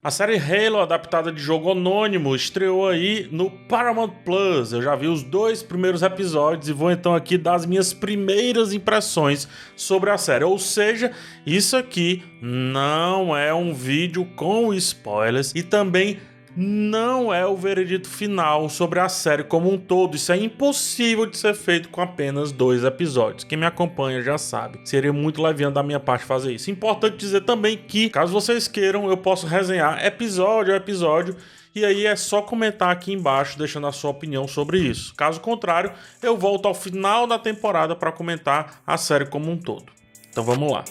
A série Halo, adaptada de jogo anônimo, estreou aí no Paramount Plus. Eu já vi os 2 primeiros episódios e vou então aqui dar as minhas primeiras impressões sobre a série. Ou seja, isso aqui não é um vídeo com spoilers e também não é o veredito final sobre a série como um todo. Isso é impossível de ser feito com apenas 2 episódios. Quem me acompanha já sabe. Seria muito leviano da minha parte fazer isso. Importante dizer também que, caso vocês queiram, eu posso resenhar episódio a episódio. E aí é só comentar aqui embaixo, deixando a sua opinião sobre isso. Caso contrário, eu volto ao final da temporada para comentar a série como um todo. Então vamos lá.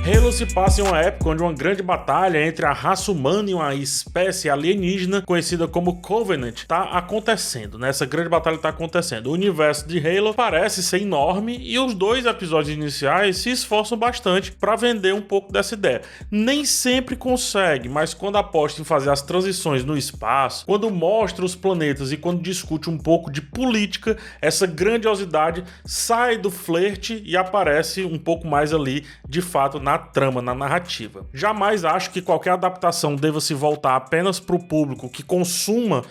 Halo se passa em uma época onde uma grande batalha entre a raça humana e uma espécie alienígena conhecida como Covenant está acontecendo, né? Essa grande batalha está acontecendo. O universo de Halo parece ser enorme e os 2 episódios iniciais se esforçam bastante para vender um pouco dessa ideia. Nem sempre consegue, mas quando aposta em fazer as transições no espaço, quando mostra os planetas e quando discute um pouco de política, essa grandiosidade sai do flerte e aparece um pouco mais ali, de fato, na trama, na narrativa. Jamais acho que qualquer adaptação deva se voltar apenas para o público que consome,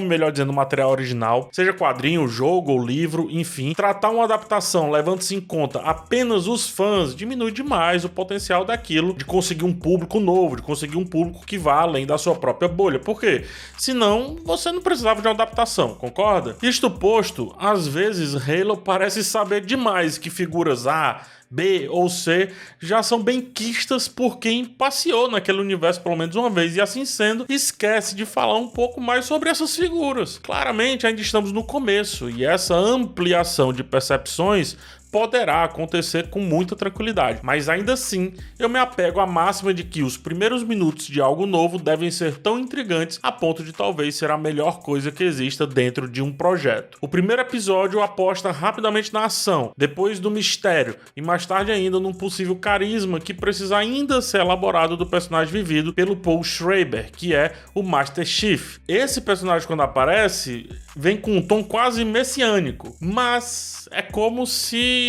melhor dizendo, o material original, seja quadrinho, jogo ou livro, enfim. Tratar uma adaptação levando-se em conta apenas os fãs diminui demais o potencial daquilo de conseguir um público novo, de conseguir um público que vá além da sua própria bolha. Por quê? Senão, você não precisava de uma adaptação, concorda? Isto posto, às vezes Halo parece saber demais que figuras A, B ou C já são bem quistas por quem passeou naquele universo pelo menos uma vez, e assim sendo, esquece de falar um pouco mais sobre essas figuras. Claramente ainda estamos no começo e essa ampliação de percepções poderá acontecer com muita tranquilidade, mas ainda assim eu me apego à máxima de que os primeiros minutos de algo novo devem ser tão intrigantes a ponto de talvez ser a melhor coisa que exista dentro de um projeto. O primeiro episódio aposta rapidamente na ação, depois do mistério e mais tarde ainda num possível carisma que precisa ainda ser elaborado do personagem vivido pelo Paul Schreiber, que é o Master Chief. Esse personagem, quando aparece, vem com um tom quase messiânico, mas é como se...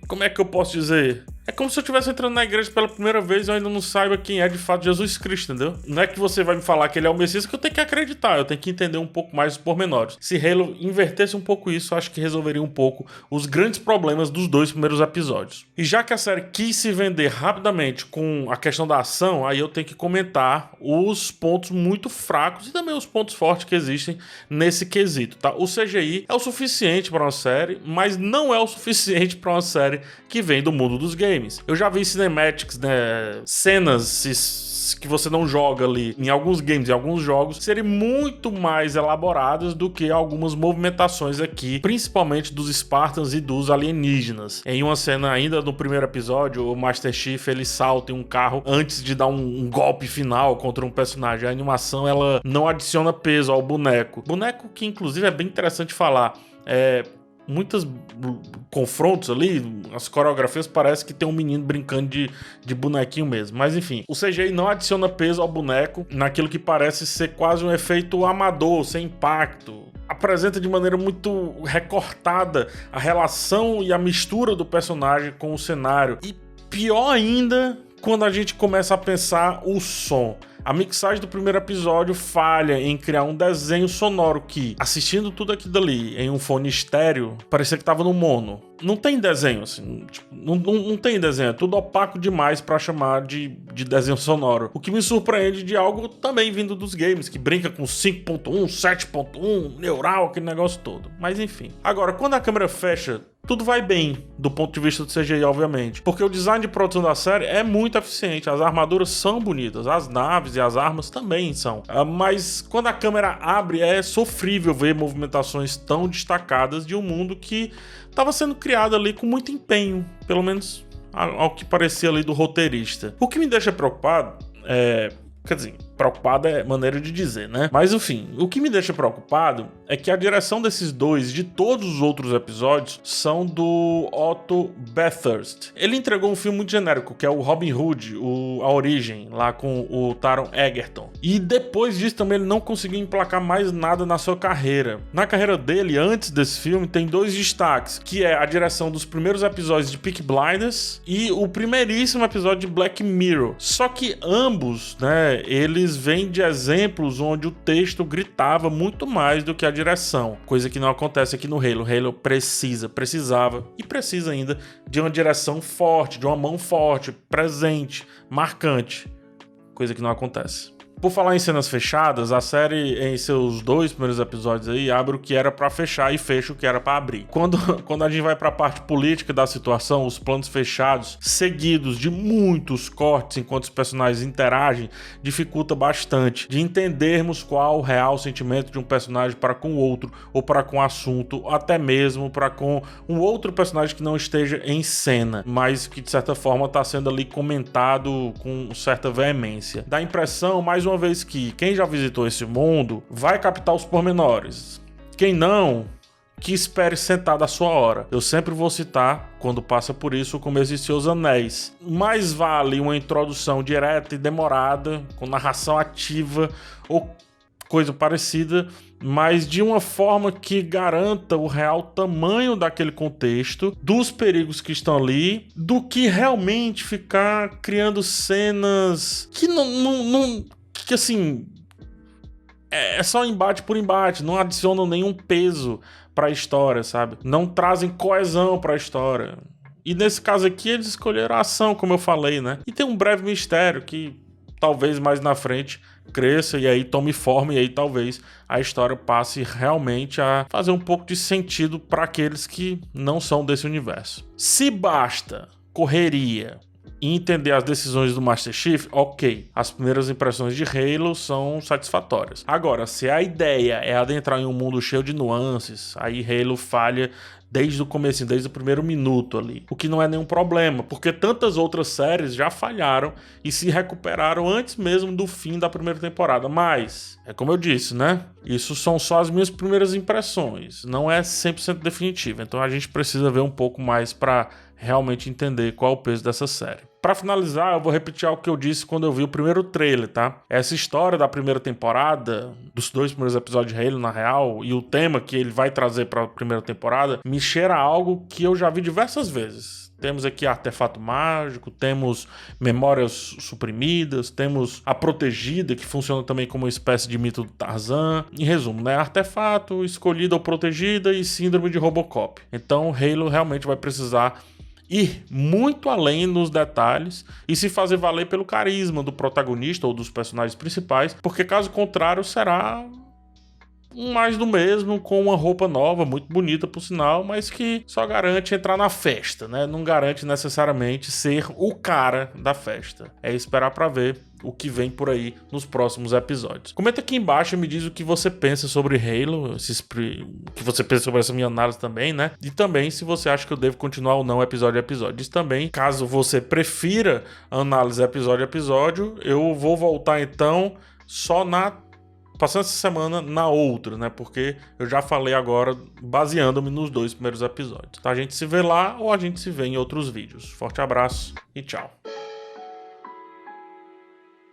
Como é que eu posso dizer? É como se eu estivesse entrando na igreja pela primeira vez e eu ainda não saiba quem é de fato Jesus Cristo, entendeu? Não é que você vai me falar que ele é o Messias que eu tenho que acreditar, eu tenho que entender um pouco mais os pormenores. Se Halo invertesse um pouco isso, acho que resolveria um pouco os grandes problemas dos 2 primeiros episódios. E já que a série quis se vender rapidamente com a questão da ação, aí eu tenho que comentar os pontos muito fracos e também os pontos fortes que existem nesse quesito, tá? O CGI é o suficiente para uma série, mas não é o suficiente para uma série que vem do mundo dos games. Eu já vi cinematics, né, cenas que você não joga ali em alguns games, em alguns jogos, serem muito mais elaboradas do que algumas movimentações aqui, principalmente dos Spartans e dos alienígenas. Em uma cena ainda no primeiro episódio, o Master Chief ele salta em um carro antes de dar um golpe final contra um personagem. A animação ela não adiciona peso ao boneco. Boneco que inclusive é bem interessante falar. Muitos confrontos ali, as coreografias parece que tem um menino brincando de bonequinho mesmo, mas enfim, o CGI não adiciona peso ao boneco naquilo que parece ser quase um efeito amador, sem impacto. Apresenta de maneira muito recortada a relação e a mistura do personagem com o cenário, e pior ainda quando a gente começa a pensar o som. A mixagem do primeiro episódio falha em criar um desenho sonoro que, assistindo tudo aquilo dali em um fone estéreo, parecia que tava no mono. Não tem desenho, assim, tipo, não tem desenho, é tudo opaco demais pra chamar de desenho sonoro. O que me surpreende de algo também vindo dos games, que brinca com 5.1, 7.1, neural, aquele negócio todo. Mas enfim. Agora, quando a câmera fecha, tudo vai bem, do ponto de vista do CGI, obviamente. Porque o design de produção da série é muito eficiente. As armaduras são bonitas, as naves e as armas também são. Mas quando a câmera abre, é sofrível ver movimentações tão destacadas de um mundo que estava sendo criado ali com muito empenho. Pelo menos ao que parecia ali do roteirista. O que me deixa preocupado é... Quer dizer, Preocupado é maneira de dizer, né? Mas enfim, o que me deixa preocupado é que a direção desses dois, de todos os outros episódios, são do Otto Bathurst. Ele entregou um filme muito genérico, que é o Robin Hood, A Origem, lá com o Taron Egerton. E depois disso também ele não conseguiu emplacar mais nada na sua carreira. Na carreira dele, antes desse filme, tem dois destaques, que é a direção dos primeiros episódios de Peaky Blinders e o primeiríssimo episódio de Black Mirror. Só que ambos, né, eles vêm de exemplos onde o texto gritava muito mais do que a direção, coisa que não acontece aqui no Halo. O Halo precisava e precisa ainda de uma direção forte, de uma mão forte, presente, marcante, coisa que não acontece. Por falar em cenas fechadas, a série, em seus 2 primeiros episódios aí, abre o que era pra fechar e fecha o que era pra abrir. Quando a gente vai pra parte política da situação, os planos fechados, seguidos de muitos cortes enquanto os personagens interagem, dificulta bastante de entendermos qual o real sentimento de um personagem para com o outro, ou para com o assunto, ou até mesmo para com um outro personagem que não esteja em cena, mas que de certa forma está sendo ali comentado com certa veemência. Dá a impressão, mais uma vez, que quem já visitou esse mundo vai captar os pormenores. Quem não, que espere sentado a sua hora. Eu sempre vou citar, quando passa por isso, o começo de Seus Anéis. Mais vale uma introdução direta e demorada, com narração ativa ou coisa parecida, mas de uma forma que garanta o real tamanho daquele contexto, dos perigos que estão ali, do que realmente ficar criando cenas que que assim, é só embate por embate, não adicionam nenhum peso pra história, sabe? Não trazem coesão pra história. E nesse caso aqui eles escolheram a ação, como eu falei, né? E tem um breve mistério que talvez mais na frente cresça e aí tome forma, e aí talvez a história passe realmente a fazer um pouco de sentido para aqueles que não são desse universo. Se basta correria e entender as decisões do Master Chief, ok. As primeiras impressões de Halo são satisfatórias. Agora, se a ideia é adentrar em um mundo cheio de nuances, aí Halo falha desde o começo, desde o primeiro minuto ali. O que não é nenhum problema, porque tantas outras séries já falharam e se recuperaram antes mesmo do fim da primeira temporada. Mas, é como eu disse, né? Isso são só as minhas primeiras impressões. Não é 100% definitivo. Então a gente precisa ver um pouco mais para realmente entender qual é o peso dessa série. Pra finalizar, eu vou repetir algo que eu disse quando eu vi o primeiro trailer, tá? Essa história da primeira temporada, dos 2 primeiros episódios de Halo, na real, e o tema que ele vai trazer pra primeira temporada, me cheira a algo que eu já vi diversas vezes. Temos aqui artefato mágico, temos memórias suprimidas, temos a protegida, que funciona também como uma espécie de mito do Tarzan. Em resumo, né? Artefato, escolhida ou protegida e síndrome de Robocop. Então, Halo realmente vai precisar ir muito além nos detalhes e se fazer valer pelo carisma do protagonista ou dos personagens principais, porque caso contrário será mais do mesmo, com uma roupa nova, muito bonita por sinal, mas que só garante entrar na festa, né? Não garante necessariamente ser o cara da festa. É esperar pra ver o que vem por aí nos próximos episódios. Comenta aqui embaixo e me diz o que você pensa sobre Halo, o que você pensa sobre essa minha análise também, né? E também se você acha que eu devo continuar ou não episódio a episódio. Diz também, caso você prefira análise episódio a episódio, eu vou voltar então só passando essa semana na outra, né? Porque eu já falei agora, baseando-me nos 2 primeiros episódios. Então a gente se vê lá ou a gente se vê em outros vídeos. Forte abraço e tchau.